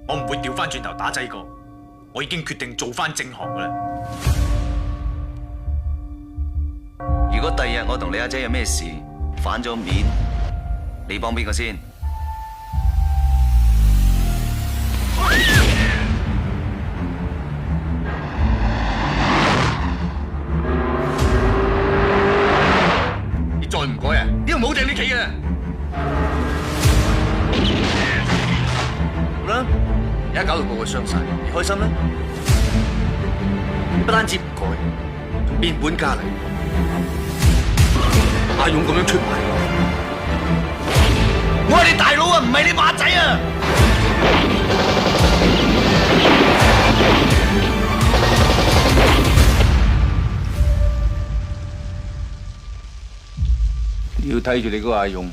我唔會掉翻轉頭打仔個，我已經決定做翻正行噶啦。如果第日我同你阿姐有咩事反咗面，你幫邊個先？你再唔改啊，呢度冇定你企嘅。好啦，而家搞到個個傷晒，你開心啦？不單止唔改，仲變本加厲。阿勇咁樣出賣我係你大佬啊，唔係你馬仔啊！要睇住你嗰個阿勇，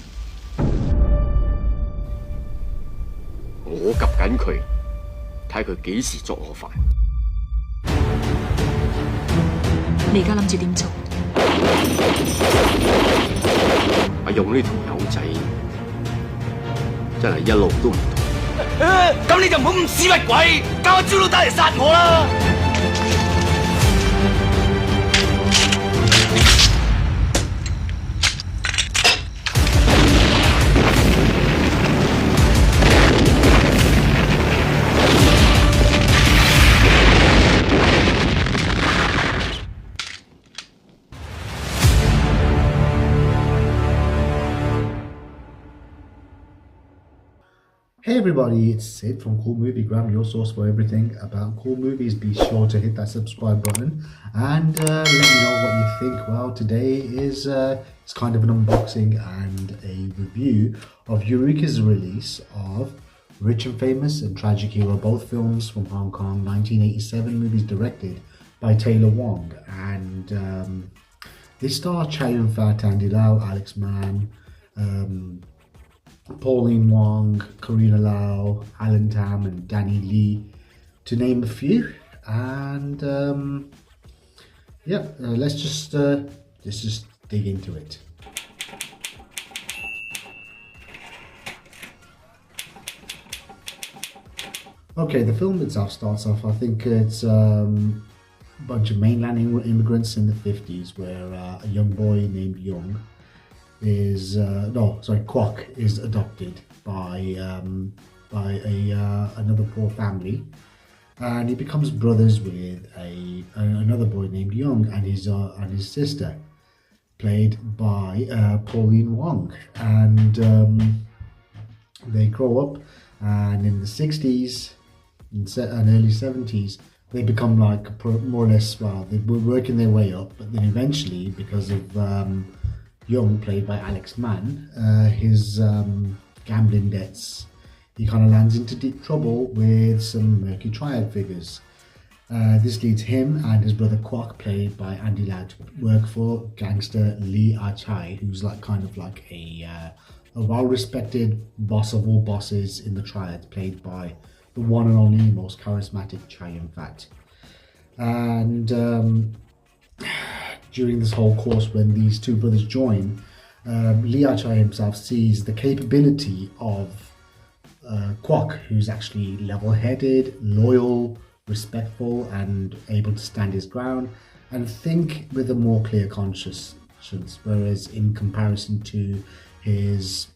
我及緊佢，睇佢幾時捉我飯。你而家諗住點做？阿勇呢條友仔真係一路都唔同。咁你就唔好咁屎忽鬼，交個招都得嚟殺我啦！Hey everybody, it's Sid from Cool Movie Gram, your source for everything about cool movies. Be sure to hit that subscribe button and let me know what you think. Well, today is it's kind of an unboxing and a review of Eureka's release of Rich and Famous and Tragic Hero, both films from Hong Kong, 1987 movies directed by Taylor Wong. And they star Chow Yun-Fat, Lau, Alex Man, Pauline Wong, Karina Lau, Alan Tam and Danny Lee, to name a few. And let's just dig into it. Okay, the film itself starts off, I think it's a bunch of mainland immigrants in the 50s where a young boy named Young is Kwok is adopted by another poor family, and he becomes brothers with another boy named Young and his sister, played by Pauline Wong, and they grow up, and in the 60s and early 70s they become like more or less, well, they were working their way up, but then eventually, because of Young, played by Alex Man, his gambling debts, he kind of lands into deep trouble with some murky triad figures. This leads him and his brother Kwok, played by Andy Lau, to work for gangster Lee Ah-chai, who's like kind of like a well-respected boss of all bosses in the triad, played by the one and only most charismatic Chow Yun-Fat. And during this whole course, when these two brothers join, Lee Ah-chai himself sees the capability of Kwok, who's actually level-headed, loyal, respectful, and able to stand his ground and think with a more clear conscience, whereas in comparison to his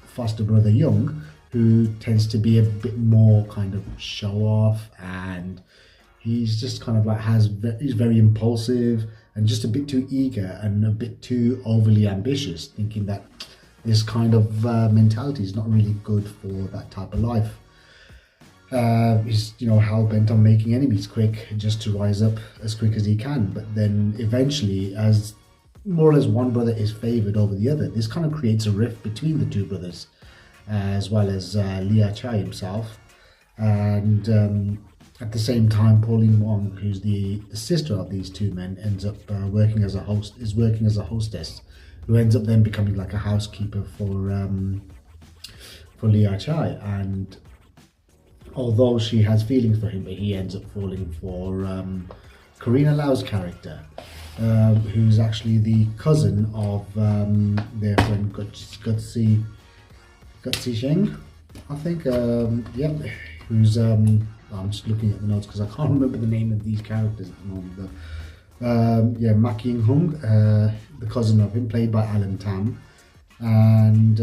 foster brother Young, who tends to be a bit more kind of show-off, and he's just kind of like he's very impulsive and just a bit too eager and a bit too overly ambitious, thinking that this kind of mentality is not really good for that type of life. He's, hell-bent on making enemies quick, just to rise up as quick as he can. But then eventually, as more or less one brother is favoured over the other, this kind of creates a rift between the two brothers, as well as Lee Ah-chai himself. And at the same time, Pauline Wong, who's the sister of these two men, ends up working as a hostess, who ends up then becoming like a housekeeper for Lee Ah-chai. And although she has feelings for him, but he ends up falling for Karina Lau's character, who's actually the cousin of their friend Gutsy Sheng, I think. who's I'm just looking at the notes because I can't remember the name of these characters at the moment. But, Mak Ying Hung, the cousin of him, played by Alan Tam, and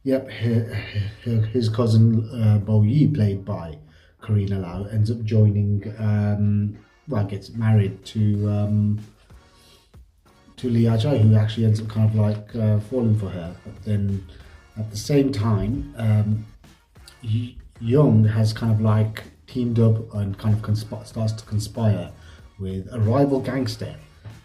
his cousin Bo Yi, played by Karina Lau, ends up joining, gets married to Li Chai, who actually ends up kind of like falling for her. But then at the same time, Young has kind of like teamed up and kind of starts to conspire with a rival gangster,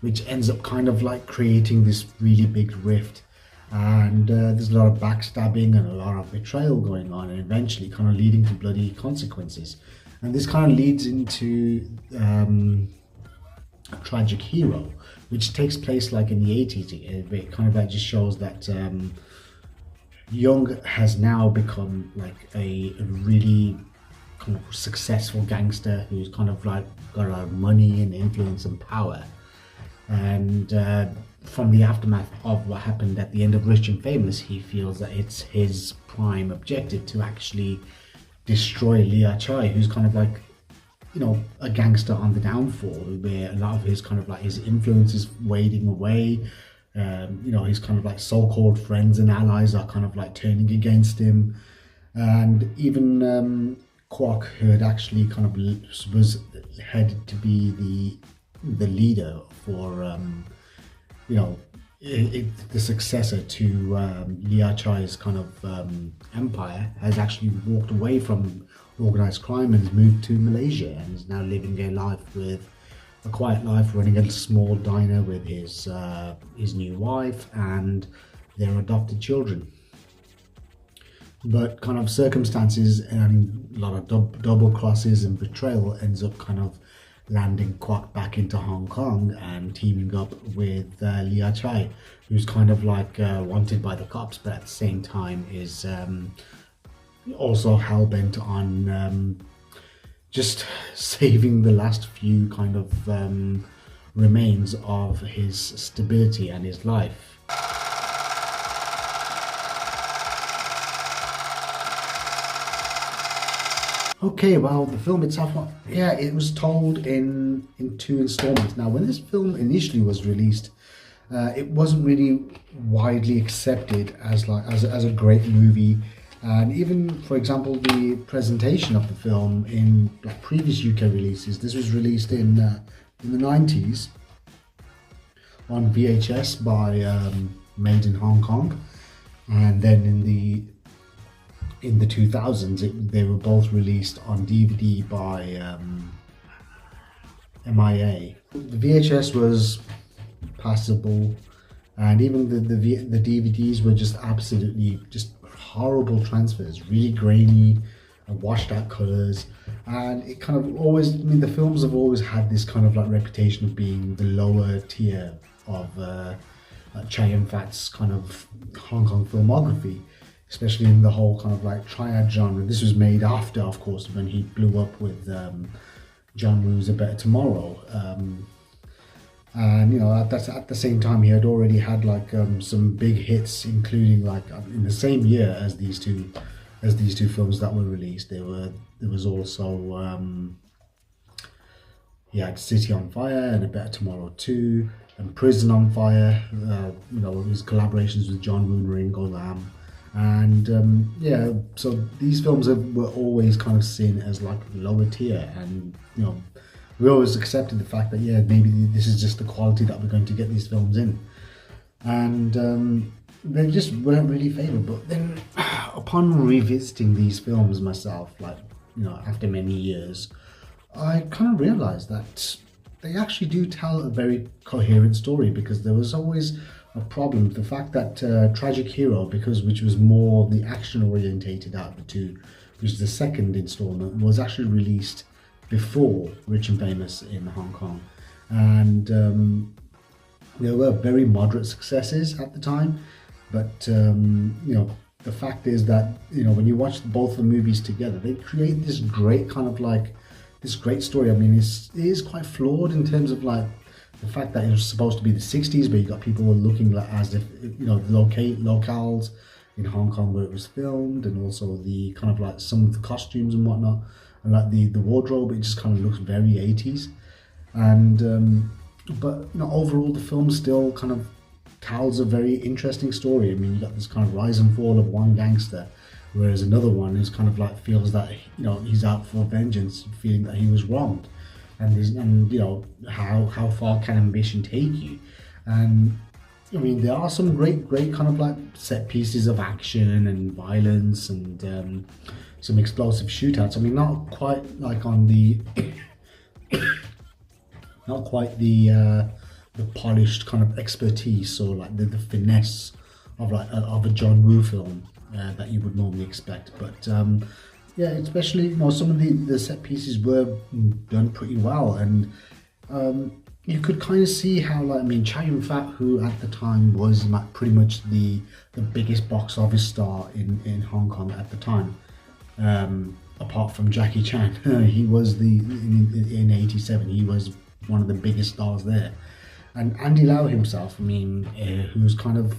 which ends up kind of like creating this really big rift. And there's a lot of backstabbing and a lot of betrayal going on, and eventually kind of leading to bloody consequences. And this kind of leads into a tragic hero, which takes place like in the 80s. It kind of like just shows that Young has now become like a really kind of successful gangster who's kind of like got a lot of money and influence and power. And from the aftermath of what happened at the end of Rich and Famous, he feels that it's his prime objective to actually destroy Li Chai, who's kind of like, you know, a gangster on the downfall, where a lot of his kind of like his influence is wading away. You know, his kind of like so-called friends and allies are kind of like turning against him. And even Kwok, who had actually kind of was headed to be the leader for you know, the successor to Li Chai's kind of empire, has actually walked away from organized crime and has moved to Malaysia and is now living a quiet life, running a small diner with his new wife and their adopted children. But kind of circumstances and a lot of double crosses and betrayal ends up kind of landing Kwok back into Hong Kong and teaming up with Li Chai, who's kind of like wanted by the cops, but at the same time is also hell-bent on just saving the last few kind of remains of his stability and his life. Okay, well, the film itself, it was told in 2 installments. Now, when this film initially was released, it wasn't really widely accepted as a great movie. And even, for example, the presentation of the film in like previous UK releases, this was released in the 90s on VHS by Made in Hong Kong, and then in the 2000s they were both released on DVD by MIA. The VHS was passable, and even the DVDs were just absolutely just horrible transfers, really grainy and washed out colors. And it kind of always, the films have always had this kind of like reputation of being the lower tier of Chow Yun-Fat's kind of Hong Kong filmography, especially in the whole kind of like triad genre. This was made after, of course, when he blew up with John Woo's A Better Tomorrow. And you know, at the same time, he had already had like some big hits, including like in the same year as these two films that were released. There was also he had City on Fire and A Better Tomorrow 2 and Prison on Fire. You know, his collaborations with John Woo and Ringo Lam. And so these films were always kind of seen as like lower tier, and you know, we always accepted the fact that maybe this is just the quality that we're going to get these films in, and they just weren't really favoured. But then upon revisiting these films myself, like, you know, after many years, I kind of realised that they actually do tell a very coherent story, because there was always a problem with the fact that Tragic Hero, which was more the action orientated out of the two, which is the second installment, was actually released before Rich and Famous in Hong Kong, and there were very moderate successes at the time. But you know, the fact is that, you know, when you watch both the movies together, they create this great kind of like this great story. I mean, it is quite flawed in terms of like the fact that it was supposed to be the 60s, but you got people looking like as if, you know, locales in Hong Kong where it was filmed, and also the kind of like some of the costumes and whatnot, and like the wardrobe, it just kind of looks very 80s. And but overall the film still kind of tells a very interesting story. I mean, you got this kind of rise and fall of one gangster, whereas another one is kind of like feels that he's out for vengeance, feeling that he was wronged, and how far can ambition take you? And I mean, there are some great kind of like set pieces of action and violence, and some explosive shootouts. I mean, not quite like on the not quite the polished kind of expertise or like the finesse of a John Woo film that you would normally expect. But yeah, especially some of the set pieces were done pretty well, and you could kind of see how Chow Yun-Fat, who at the time was like pretty much the biggest box office star in Hong Kong at the time, apart from Jackie Chan. He was in '87 he was one of the biggest stars there. And Andy Lau himself, who's kind of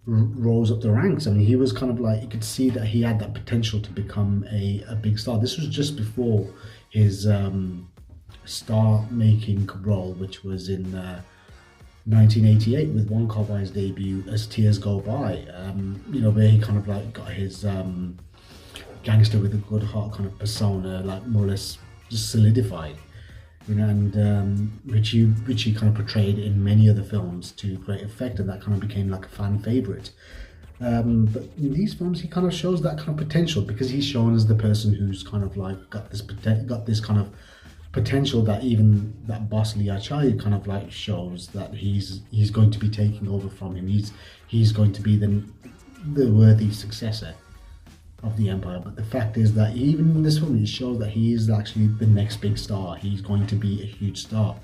rose up the ranks. I mean, he was kind of like, you could see that he had that potential to become a big star. This was just before his star-making role, which was in 1988 with Wong Kar-wai's debut As Tears Go By, where he kind of like got his gangster with a good heart kind of persona, like more or less just solidified. And which he kind of portrayed in many other films to great effect, and that kind of became like a fan favorite. But in these films, he kind of shows that kind of potential, because he's shown as the person who's kind of like got this kind of potential that even that boss Lia Chai kind of like shows that he's going to be taking over from him. He's going to be the worthy successor of the empire. But the fact is that even in this film, it shows that he is actually the next big star. He's going to be a huge star,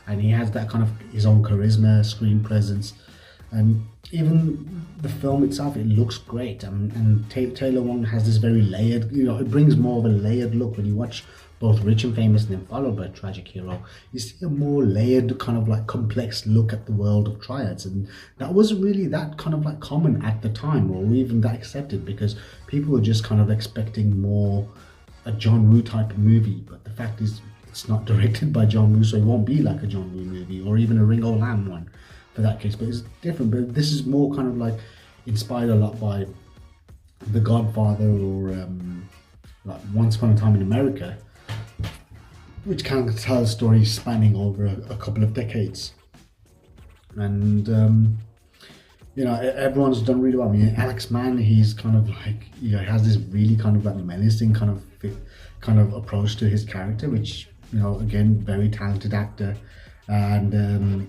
and he has that kind of his own charisma, screen presence, and even the film itself, it looks great. And Taylor Wong has this very layered, it brings more of a layered look. When you watch both Rich and Famous and then followed by Tragic Hero, you see a more layered kind of like complex look at the world of triads, and that wasn't really that kind of like common at the time, or even that accepted, because people were just kind of expecting more a John Woo type of movie. But the fact is, it's not directed by John Woo, so it won't be like a John Woo movie, or even a Ringo Lam one for that case. But it's different. But this is more kind of like inspired a lot by The Godfather, or like Once Upon a Time in America, which kind of tells stories spanning over a couple of decades. And everyone's done really well. I mean, Alex Man, he's kind of like, he has this really kind of like menacing kind of approach to his character, which, again, very talented actor. And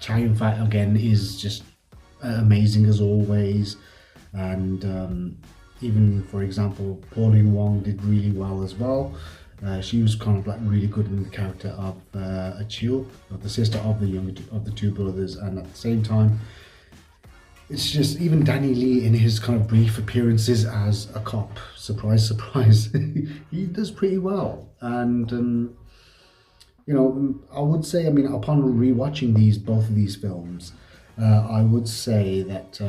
Chow Yun-Fat again is just amazing as always. And even, for example, Pauline Wong did really well as well. She was kind of like really good in the character of Achille, the sister of the two brothers, and at the same time, it's just even Danny Lee in his kind of brief appearances as a cop, surprise, surprise, he does pretty well. And I would say, upon rewatching both of these films, I would say that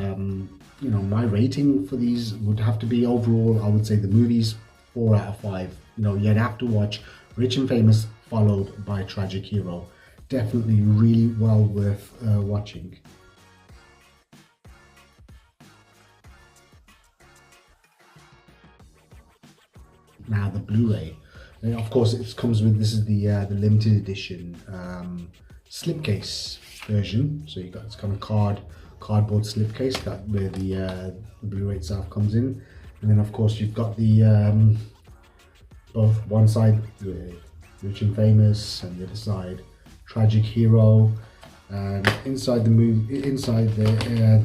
my rating for these would have to be, overall, I would say the movies 4 out of 5. You'd have to watch Rich and Famous followed by Tragic Hero. Definitely really well worth watching. Now the Blu-ray, of course, it comes with, this is the limited edition slipcase version. So you got this kind of cardboard slipcase where the Blu-ray itself comes in, and then of course you've got the both one side Rich and Famous, and the other side Tragic Hero. And inside the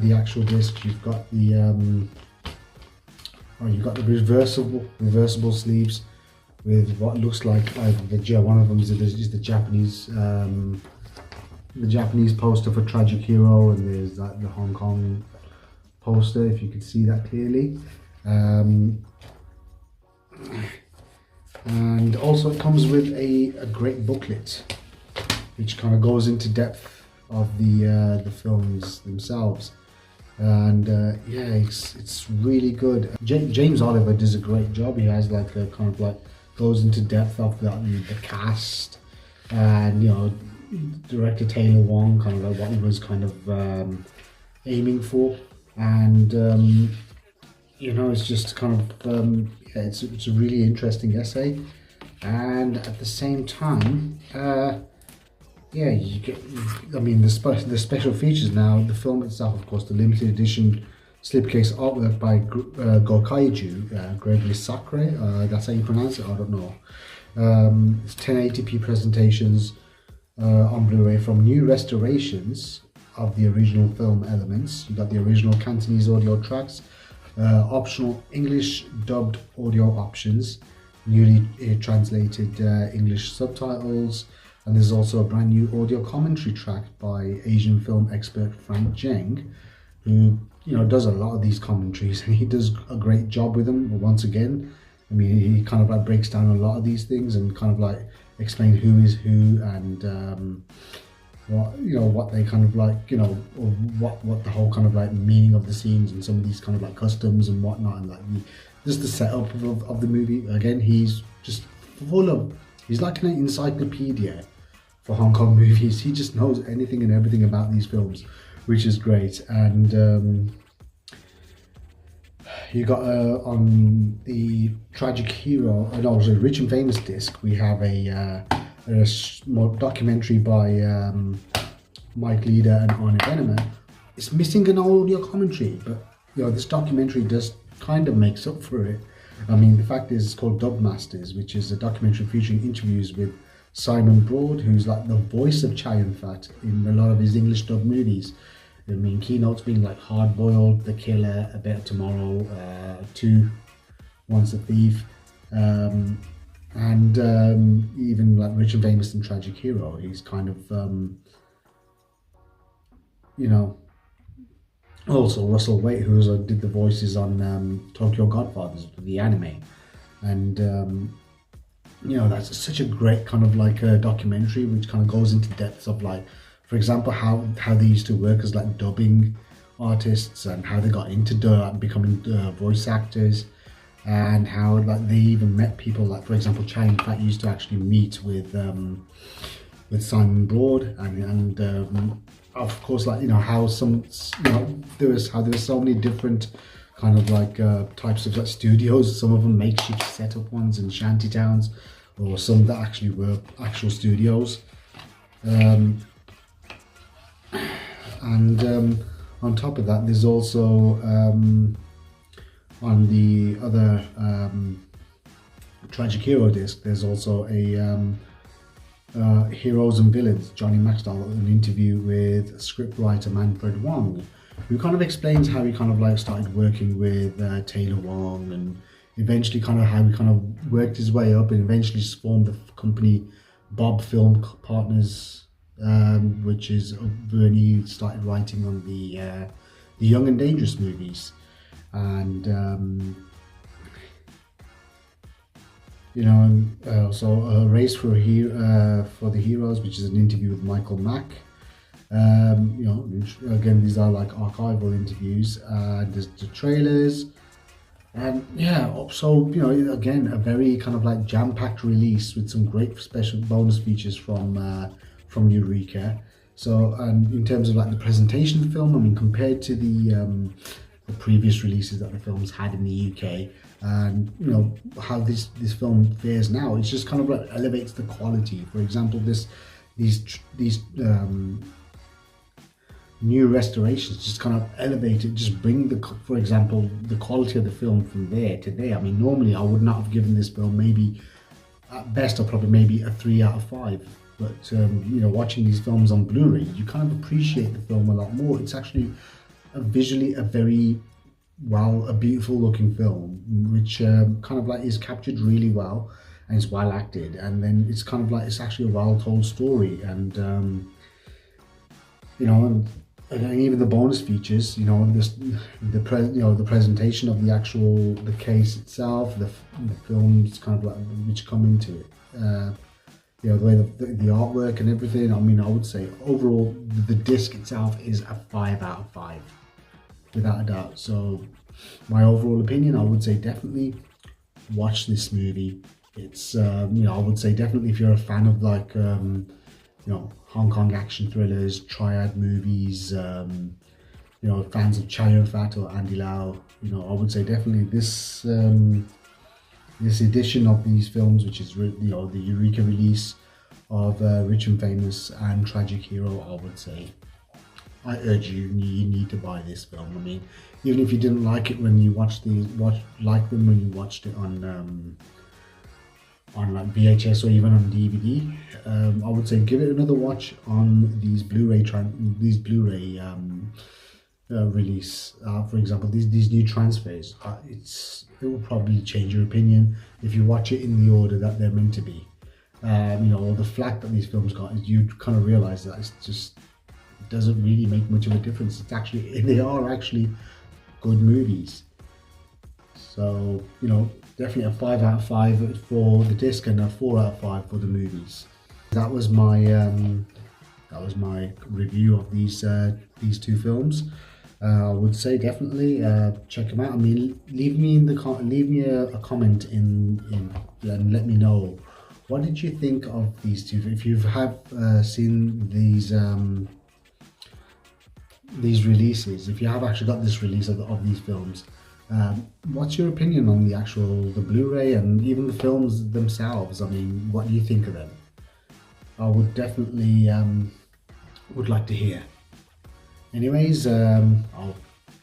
the actual disc, you've got the reversible sleeves with what looks like one of them is the Japanese poster for Tragic Hero, and there's the Hong Kong poster, if you could see that clearly. And also it comes with a great booklet, which kind of goes into depth of the films themselves. and yeah, it's really good. James Oliver does a great job. He has like a kind of like goes into depth of the cast, and you know, director Taylor Wong, kind of like what he was kind of aiming for, and you know, it's just kind of yeah, it's a really interesting essay, and at the same time, yeah, you get, I mean, the special features now, the film itself, of course, the limited edition slipcase artwork by Gokaiju, Gregory Sacre, that's how you pronounce it, I don't know. It's 1080p presentations on Blu-ray from new restorations of the original film elements. You got the original Cantonese audio tracks, optional English dubbed audio options, newly translated English subtitles, and there's also a brand new audio commentary track by Asian film expert Frank Zheng, who, you know, does a lot of these commentaries, and he does a great job with them. Once again, I mean, he kind of like breaks down a lot of these things and kind of like explain who is who, and what, you know, what they kind of like, you know, or what the whole kind of like meaning of the scenes and some of these kind of like customs and whatnot, and like just the setup of the movie. Again, he's just full of, he's like an encyclopedia for Hong Kong movies. He just knows anything and everything about these films, which is great. And you got on the Tragic Hero, and also Rich and Famous disc, we have a small documentary by Mike Leader and Arne Venema. It's missing an audio commentary, but you know, this documentary just kind of makes up for it. I mean, the fact is, it's called Dub Masters, which is a documentary featuring interviews with Simon Broad, who's like the voice of Chow Yun-Fat in a lot of his English dub movies. I mean, keynotes being like Hard Boiled, The Killer, A Better Tomorrow, 2, Once a Thief, and even like Rich and Famous and Tragic Hero. He's kind of, you know, also Russell Waite, who did the voices on Tokyo Godfathers, the anime, and you know, that's such a great kind of like a documentary which kind of goes into depths of like, for example, how they used to work as like dubbing artists, and how they got into becoming voice actors, and how like they even met people like, for example, Chow Yun-Fat used to actually meet with Simon Broad, and of course, like, you know, how some, you know, there was so many different kind of like types of like studios. Some of them makeshift setup ones in shanty towns, or some that actually were actual studios. And on top of that, there's also on the other Tragic Hero disc, there's also a Heroes and Villains, Johnny Maxwell, an interview with scriptwriter Manfred Wong, who kind of explains how he kind of like started working with Taylor Wong, and eventually kind of how he kind of worked his way up and eventually formed the company Bob Film Partners, which is when he started writing on the Young and Dangerous movies. And you know, and also A Race for the Heroes, which is an interview with Michael Mack. You know, again, these are like archival interviews. There's the trailers, and yeah, so, you know, again, a very kind of like jam-packed release with some great special bonus features from Eureka. So, and in terms of like the presentation of the film, I mean, compared to the previous releases that the film's had in the UK, and you know how this film fares now, it's just kind of like elevates the quality. For example, these new restorations just kind of elevate it, just bring for example, the quality of the film from there to there. I mean, normally I would not have given this film, maybe at best or probably maybe a 3 out of 5, but you know, watching these films on Blu-ray, you kind of appreciate the film a lot more. It's actually visually a very a beautiful looking film, which kind of like is captured really well, and it's well acted, and then it's kind of like, it's actually a well told story. And you know, and even the bonus features, you know, the presentation of the case itself, the films kind of like which come into it, you know, the way the artwork and everything. I mean, I would say overall the disc itself is a 5 out of 5. without a doubt. So my overall opinion, I would say definitely watch this movie. It's I would say definitely if you're a fan of like Hong Kong action thrillers, triad movies, fans of Chow Yun-Fat or Andy Lau, I would say definitely this this edition of these films, which is the Eureka release of Rich and Famous and Tragic Hero, I would say I urge you need to buy this film. I mean, even if you didn't like it when you like them when you watched it on like VHS or even on DVD, I would say give it another watch on these Blu-ray release. For example, these new transfers. It will probably change your opinion if you watch it in the order that they're meant to be. All the flack that these films got is you kind of realize that it doesn't really make much of a difference. They are actually good movies. So definitely a 5 out of 5 for the disc and a 4 out of 5 for the movies. That was my review of these two films. I would say definitely check them out. I mean, leave me a comment and let me know what did you think of these two. If you have seen these releases, if you have actually got this release of these films, what's your opinion on the Blu-ray and even the films themselves? I mean, what do you think of them? I would definitely would like to hear. Anyways,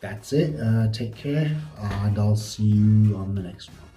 that's it. Take care, and I'll see you on the next one.